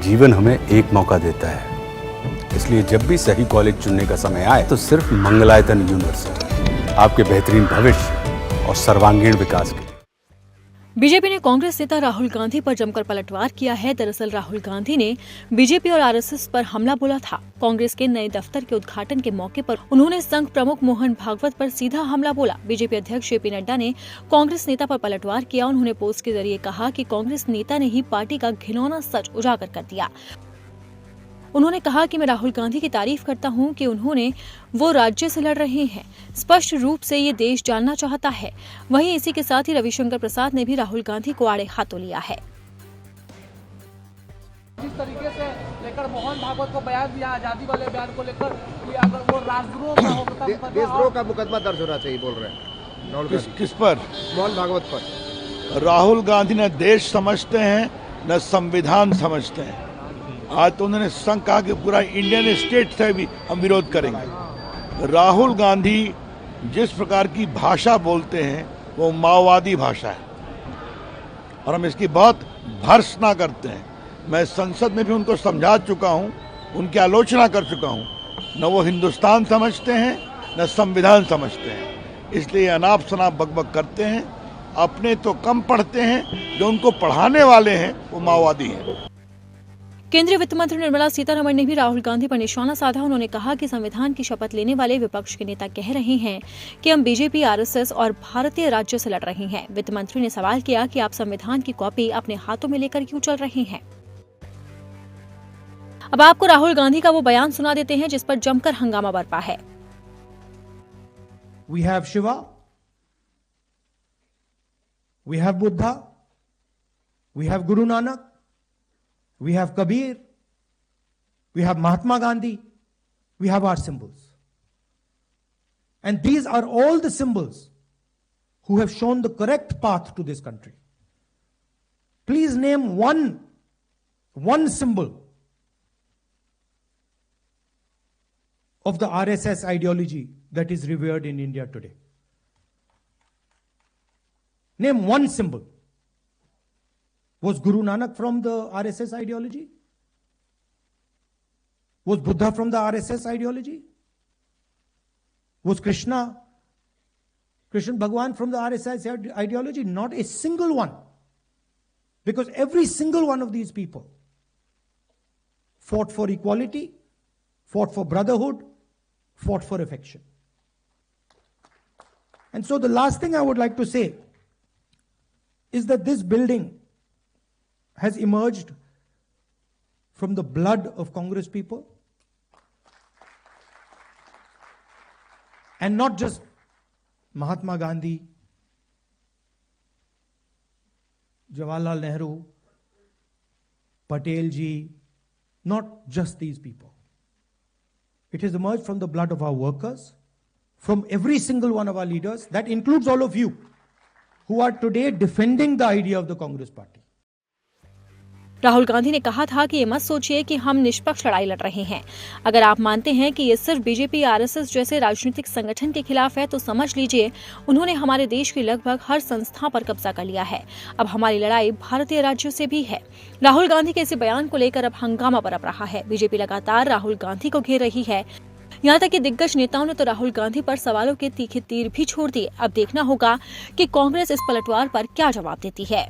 जीवन हमें एक मौका देता है, इसलिए जब भी सही कॉलेज चुनने का समय आए तो सिर्फ मंगलायतन यूनिवर्सिटी आपके बेहतरीन भविष्य और सर्वांगीण विकास के लिए। बीजेपी ने कांग्रेस नेता राहुल गांधी पर जमकर पलटवार किया है। दरअसल राहुल गांधी ने बीजेपी और आरएसएस पर हमला बोला था। कांग्रेस के नए दफ्तर के उद्घाटन के मौके पर उन्होंने संघ प्रमुख मोहन भागवत पर सीधा हमला बोला। बीजेपी अध्यक्ष जेपी नड्डा ने कांग्रेस नेता पर पलटवार किया। उन्होंने पोस्ट के जरिए कहा कि कांग्रेस नेता ने ही पार्टी का घिनौना सच उजागर कर दिया। उन्होंने कहा कि मैं राहुल गांधी की तारीफ करता हूं कि वो राज्य से लड़ रहे हैं, स्पष्ट रूप से ये देश जानना चाहता है। वहीं इसी के साथ ही रविशंकर प्रसाद ने भी राहुल गांधी को आड़े हाथों लिया है। जिस तरीके से लेकर मोहन भागवत को बयान दिया, आजादी वाले बयान को लेकर कि अगर वो राजद्रोह का होता देशद्रोह का मुकदमा दर्ज होना चाहिए बोल रहे हैं। किस पर? मोहन भागवत पर। राहुल गांधी न देश समझते हैं न संविधान समझते हैं। आज तो उन्होंने संघ कहा कि पूरा इंडियन स्टेट से भी हम विरोध करेंगे। राहुल गांधी जिस प्रकार की भाषा बोलते हैं वो माओवादी भाषा है और हम इसकी बहुत भर्त्सना करते हैं। मैं संसद में भी उनको समझा चुका हूं, उनकी आलोचना कर चुका हूं। न वो हिंदुस्तान समझते हैं न संविधान समझते हैं, इसलिए अनाप शनाप बकबक करते हैं। अपने तो कम पढ़ते हैं, जो उनको पढ़ाने वाले हैं वो माओवादी हैं। केंद्रीय वित्त मंत्री निर्मला सीतारमण ने भी राहुल गांधी पर निशाना साधा। उन्होंने कहा कि संविधान की शपथ लेने वाले विपक्ष के नेता कह रहे हैं कि हम बीजेपी, आरएसएस और भारतीय राज्य से लड़ रहे हैं। वित्त मंत्री ने सवाल किया कि आप संविधान की कॉपी अपने हाथों में लेकर क्यों चल रहे हैं। अब आपको राहुल गांधी का वो बयान सुना देते हैं जिस पर जमकर हंगामा बरपा है। We have Shiva, we have Buddha, we have Guru Nanak, we have Kabir, we have Mahatma Gandhi, we have our symbols. And these are all the symbols who have shown the correct path to this country. Please name one symbol of the RSS ideology that is revered in India today. Name one symbol. Was Guru Nanak from the RSS ideology? Was Buddha from the RSS ideology? Was Krishna Bhagwan from the RSS ideology? Not a single one. Because every single one of these people fought for equality, fought for brotherhood, fought for affection. And so the last thing I would like to say is that this building has emerged from the blood of Congress people, and not just Mahatma Gandhi, Jawaharlal Nehru, Patel ji, not just these people. It has emerged from the blood of our workers, from every single one of our leaders. That includes all of you who are today defending the idea of the Congress party. Rahul Gandhi ने कहा था कि ये मत सोचिए कि हम निष्पक्ष लड़ाई लड़ रहे हैं। अगर आप मानते हैं कि ये सिर्फ बीजेपी, आरएसएस जैसे राजनीतिक संगठन के खिलाफ है तो समझ लीजिए उन्होंने हमारे देश की लगभग हर संस्था पर कब्जा कर लिया है। अब हमारी लड़ाई भारतीय राज्यों से भी है। राहुल गांधी के इस बयान को लेकर अब हंगामा बरप रहा है। बीजेपी लगातार राहुल गांधी को घेर रही है। यहाँ तक कि दिग्गज नेताओं ने तो राहुल गांधी पर सवालों के तीखे तीर भी छोड़ दिए। अब देखना होगा कि कांग्रेस इस पलटवार पर क्या जवाब देती है।